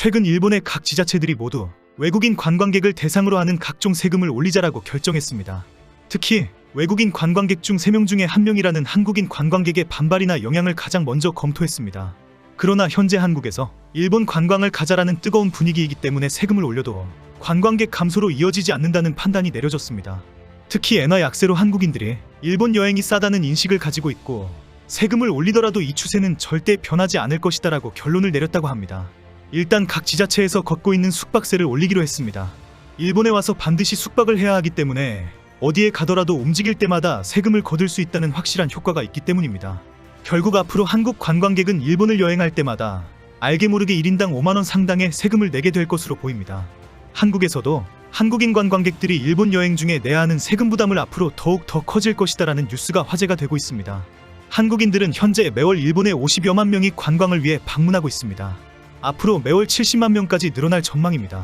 최근 일본의 각 지자체들이 모두 외국인 관광객을 대상으로 하는 각종 세금을 올리자라고 결정했습니다. 특히 외국인 관광객 중 3명 중에 1명이라는 한국인 관광객의 반발이나 영향을 가장 먼저 검토했습니다. 그러나 현재 한국에서 일본 관광을 가자라는 뜨거운 분위기이기 때문에 세금을 올려도 관광객 감소로 이어지지 않는다는 판단이 내려졌습니다. 특히 엔화 약세로 한국인들이 일본 여행이 싸다는 인식을 가지고 있고 세금을 올리더라도 이 추세는 절대 변하지 않을 것이다라고 결론을 내렸다고 합니다. 일단 각 지자체에서 걷고 있는 숙박세를 올리기로 했습니다. 일본에 와서 반드시 숙박을 해야 하기 때문에 어디에 가더라도 움직일 때마다 세금을 거둘 수 있다는 확실한 효과가 있기 때문입니다. 결국 앞으로 한국 관광객은 일본을 여행할 때마다 알게 모르게 1인당 5만원 상당의 세금을 내게 될 것으로 보입니다. 한국에서도 한국인 관광객들이 일본 여행 중에 내야 하는 세금 부담을 앞으로 더욱 더 커질 것이다라는 뉴스가 화제가 되고 있습니다. 한국인들은 현재 매월 일본에 50여만 명이 관광을 위해 방문하고 있습니다. 앞으로 매월 70만 명까지 늘어날 전망입니다.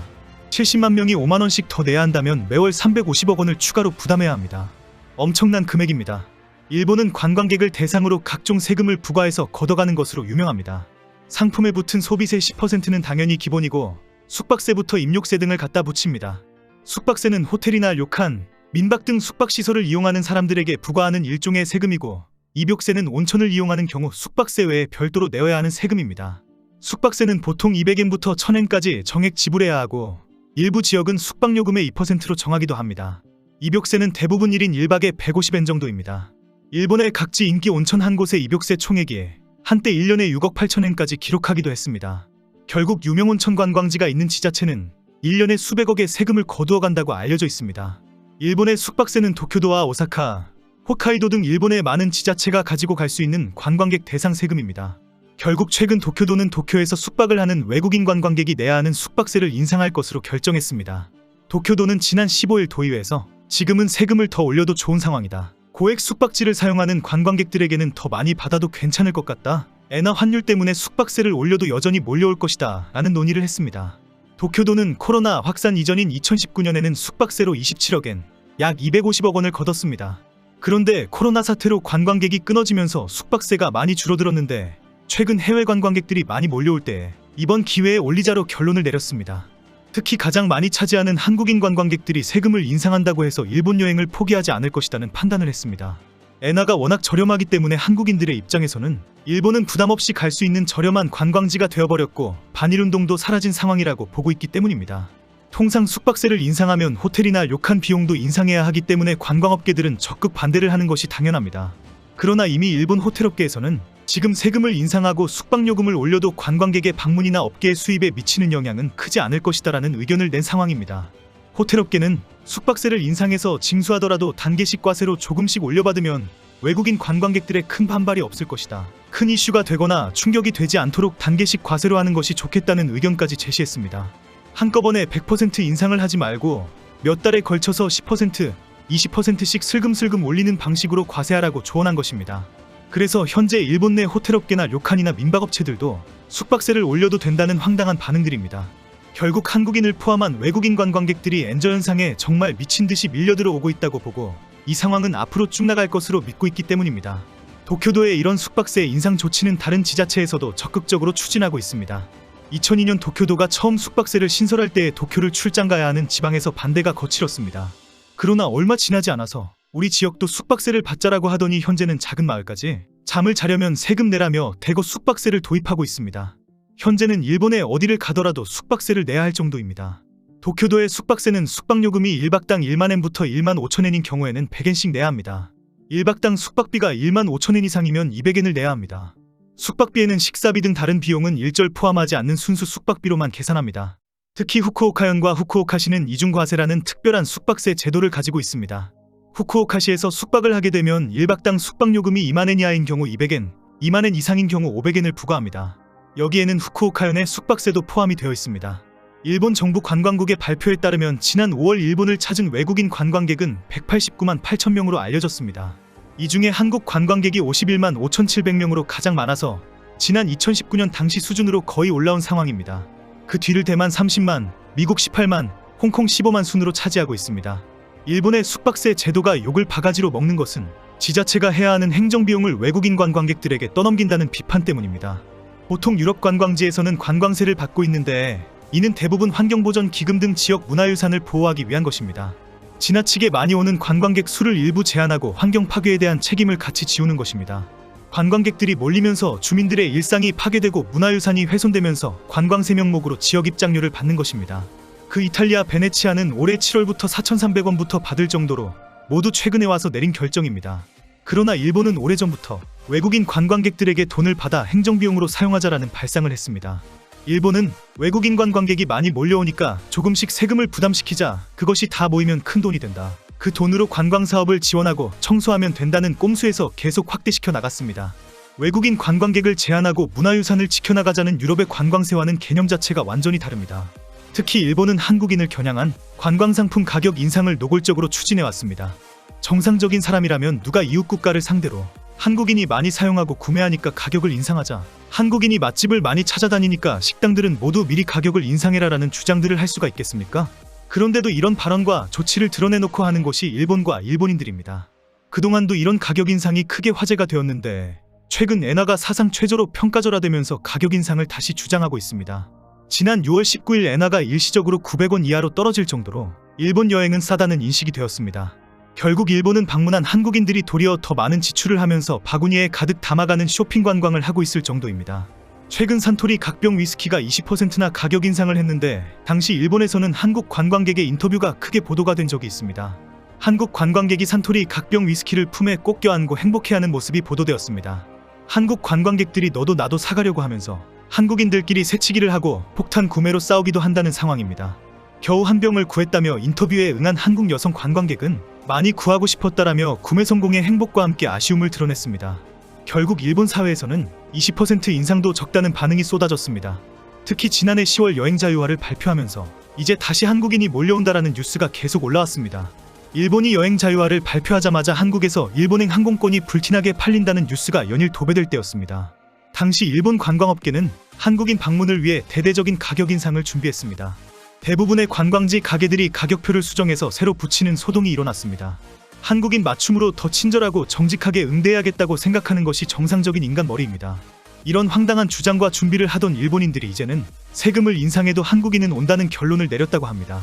70만 명이 5만원씩 더 내야 한다면 매월 350억 원을 추가로 부담해야 합니다. 엄청난 금액입니다. 일본은 관광객을 대상으로 각종 세금을 부과해서 걷어가는 것으로 유명합니다. 상품에 붙은 소비세 10%는 당연히 기본이고 숙박세부터 입욕세 등을 갖다 붙입니다. 숙박세는 호텔이나 료칸, 민박 등 숙박시설을 이용하는 사람들에게 부과하는 일종의 세금이고 입욕세는 온천을 이용하는 경우 숙박세 외에 별도로 내어야 하는 세금입니다. 숙박세는 보통 200엔부터 1000엔까지 정액 지불해야 하고 일부 지역은 숙박요금의 2%로 정하기도 합니다. 입욕세는 대부분 1인 1박에 150엔 정도입니다. 일본의 각지 인기 온천 한 곳의 입욕세 총액이 한때 1년에 6억 8천엔까지 기록하기도 했습니다. 결국 유명 온천 관광지가 있는 지자체는 1년에 수백억의 세금을 거두어 간다고 알려져 있습니다. 일본의 숙박세는 도쿄도와 오사카, 홋카이도 등 일본의 많은 지자체가 가지고 갈 수 있는 관광객 대상 세금입니다. 결국 최근 도쿄도는 도쿄에서 숙박을 하는 외국인 관광객이 내야 하는 숙박세를 인상할 것으로 결정했습니다. 도쿄도는 지난 15일 도의회에서 지금은 세금을 더 올려도 좋은 상황이다. 고액 숙박지를 사용하는 관광객들에게는 더 많이 받아도 괜찮을 것 같다. 엔화 환율 때문에 숙박세를 올려도 여전히 몰려올 것이다 라는 논의를 했습니다. 도쿄도는 코로나 확산 이전인 2019년에는 숙박세로 27억엔, 약 250억 원을 걷었습니다. 그런데 코로나 사태로 관광객이 끊어지면서 숙박세가 많이 줄어들었는데 최근 해외 관광객들이 많이 몰려올 때 이번 기회에 올리자로 결론을 내렸습니다. 특히 가장 많이 차지하는 한국인 관광객들이 세금을 인상한다고 해서 일본 여행을 포기하지 않을 것이라는 판단을 했습니다. 엔화가 워낙 저렴하기 때문에 한국인들의 입장에서는 일본은 부담 없이 갈 수 있는 저렴한 관광지가 되어버렸고 반일운동도 사라진 상황이라고 보고 있기 때문입니다. 통상 숙박세를 인상하면 호텔이나 료칸 비용도 인상해야 하기 때문에 관광업계들은 적극 반대를 하는 것이 당연합니다. 그러나 이미 일본 호텔업계에서는 지금 세금을 인상하고 숙박요금을 올려도 관광객의 방문이나 업계의 수입에 미치는 영향은 크지 않을 것이다라는 의견을 낸 상황입니다. 호텔업계는 숙박세를 인상해서 징수하더라도 단계식 과세로 조금씩 올려받으면 외국인 관광객들의 큰 반발이 없을 것이다. 큰 이슈가 되거나 충격이 되지 않도록 단계식 과세로 하는 것이 좋겠다는 의견까지 제시했습니다. 한꺼번에 100% 인상을 하지 말고 몇 달에 걸쳐서 10%, 20%씩 슬금슬금 올리는 방식으로 과세하라고 조언한 것입니다. 그래서 현재 일본 내 호텔업계나 료칸이나 민박업체들도 숙박세를 올려도 된다는 황당한 반응들입니다. 결국 한국인을 포함한 외국인 관광객들이 엔저 현상에 정말 미친듯이 밀려들어 오고 있다고 보고 이 상황은 앞으로 쭉 나갈 것으로 믿고 있기 때문입니다. 도쿄도의 이런 숙박세 인상 조치는 다른 지자체에서도 적극적으로 추진하고 있습니다. 2002년 도쿄도가 처음 숙박세를 신설할 때에 도쿄를 출장 가야 하는 지방에서 반대가 거칠었습니다. 그러나 얼마 지나지 않아서 우리 지역도 숙박세를 받자라고 하더니 현재는 작은 마을까지 잠을 자려면 세금 내라며 대거 숙박세를 도입하고 있습니다. 현재는 일본에 어디를 가더라도 숙박세를 내야 할 정도입니다. 도쿄도의 숙박세는 숙박요금이 1박당 1만엔부터 1만 5천엔인 경우에는 100엔씩 내야 합니다. 1박당 숙박비가 1만 5천엔 이상이면 200엔을 내야 합니다. 숙박비에는 식사비 등 다른 비용은 일절 포함하지 않는 순수 숙박비로만 계산합니다. 특히 후쿠오카현과 후쿠오카시는 이중과세라는 특별한 숙박세 제도를 가지고 있습니다. 후쿠오카시에서 숙박을 하게 되면 1박당 숙박요금이 2만엔 이하인 경우 200엔, 2만엔 이상인 경우 500엔을 부과합니다. 여기에는 후쿠오카현의 숙박세도 포함이 되어 있습니다. 일본 정부 관광국의 발표에 따르면 지난 5월 일본을 찾은 외국인 관광객은 189만 8천 명으로 알려졌습니다. 이 중에 한국 관광객이 51만 5,700명으로 가장 많아서 지난 2019년 당시 수준으로 거의 올라온 상황입니다. 그 뒤를 대만 30만, 미국 18만, 홍콩 15만 순으로 차지하고 있습니다. 일본의 숙박세 제도가 욕을 바가지로 먹는 것은 지자체가 해야 하는 행정비용을 외국인 관광객들에게 떠넘긴다는 비판 때문입니다. 보통 유럽 관광지에서는 관광세를 받고 있는데 이는 대부분 환경보전 기금 등 지역 문화유산을 보호하기 위한 것입니다. 지나치게 많이 오는 관광객 수를 일부 제한하고 환경 파괴에 대한 책임을 같이 지우는 것입니다. 관광객들이 몰리면서 주민들의 일상이 파괴되고 문화유산이 훼손되면서 관광세 명목으로 지역 입장료를 받는 것입니다. 그 이탈리아 베네치아는 올해 7월부터 4,300원부터 받을 정도로 모두 최근에 와서 내린 결정입니다. 그러나 일본은 오래전부터 외국인 관광객들에게 돈을 받아 행정비용으로 사용하자라는 발상을 했습니다. 일본은 외국인 관광객이 많이 몰려오니까 조금씩 세금을 부담시키자, 그것이 다 모이면 큰 돈이 된다, 그 돈으로 관광사업을 지원하고 청소하면 된다는 꼼수에서 계속 확대시켜 나갔습니다. 외국인 관광객을 제한하고 문화유산을 지켜나가자는 유럽의 관광세와는 개념 자체가 완전히 다릅니다. 특히 일본은 한국인을 겨냥한 관광상품 가격 인상을 노골적으로 추진해왔습니다. 정상적인 사람이라면 누가 이웃 국가를 상대로 한국인이 많이 사용하고 구매하니까 가격을 인상하자, 한국인이 맛집을 많이 찾아다니니까 식당들은 모두 미리 가격을 인상해라라는 주장들을 할 수가 있겠습니까? 그런데도 이런 발언과 조치를 드러내놓고 하는 것이 일본과 일본인들입니다. 그동안도 이런 가격 인상이 크게 화제가 되었는데 최근 엔화가 사상 최저로 평가절하되면서 가격 인상을 다시 주장하고 있습니다. 지난 6월 19일 엔화가 일시적으로 900원 이하로 떨어질 정도로 일본 여행은 싸다는 인식이 되었습니다. 결국 일본은 방문한 한국인들이 도리어 더 많은 지출을 하면서 바구니에 가득 담아가는 쇼핑 관광을 하고 있을 정도입니다. 최근 산토리 각병 위스키가 20%나 가격 인상을 했는데 당시 일본에서는 한국 관광객의 인터뷰가 크게 보도가 된 적이 있습니다. 한국 관광객이 산토리 각병 위스키를 품에 꼭 껴안고 행복해하는 모습이 보도되었습니다. 한국 관광객들이 너도 나도 사가려고 하면서 한국인들끼리 새치기를 하고 폭탄 구매로 싸우기도 한다는 상황입니다. 겨우 한 병을 구했다며 인터뷰에 응한 한국 여성 관광객은 많이 구하고 싶었다라며 구매 성공의 행복과 함께 아쉬움을 드러냈습니다. 결국 일본 사회에서는 20% 인상도 적다는 반응이 쏟아졌습니다. 특히 지난해 10월 여행 자유화를 발표하면서 이제 다시 한국인이 몰려온다라는 뉴스가 계속 올라왔습니다. 일본이 여행 자유화를 발표하자마자 한국에서 일본행 항공권이 불티나게 팔린다는 뉴스가 연일 도배될 때였습니다. 당시 일본 관광업계는 한국인 방문을 위해 대대적인 가격 인상을 준비했습니다. 대부분의 관광지 가게들이 가격표를 수정해서 새로 붙이는 소동이 일어났습니다. 한국인 맞춤으로 더 친절하고 정직하게 응대해야겠다고 생각하는 것이 정상적인 인간 머리입니다. 이런 황당한 주장과 준비를 하던 일본인들이 이제는 세금을 인상해도 한국인은 온다는 결론을 내렸다고 합니다.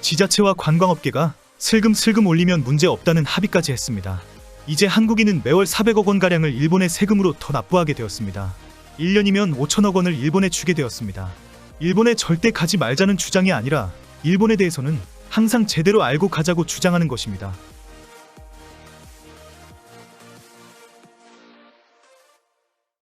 지자체와 관광업계가 슬금슬금 올리면 문제 없다는 합의까지 했습니다. 이제 한국인은 매월 400억 원가량을 일본의 세금으로 더 납부하게 되었습니다. 1년이면 5천억 원을 일본에 주게 되었습니다. 일본에 절대 가지 말자는 주장이 아니라 일본에 대해서는 항상 제대로 알고 가자고 주장하는 것입니다.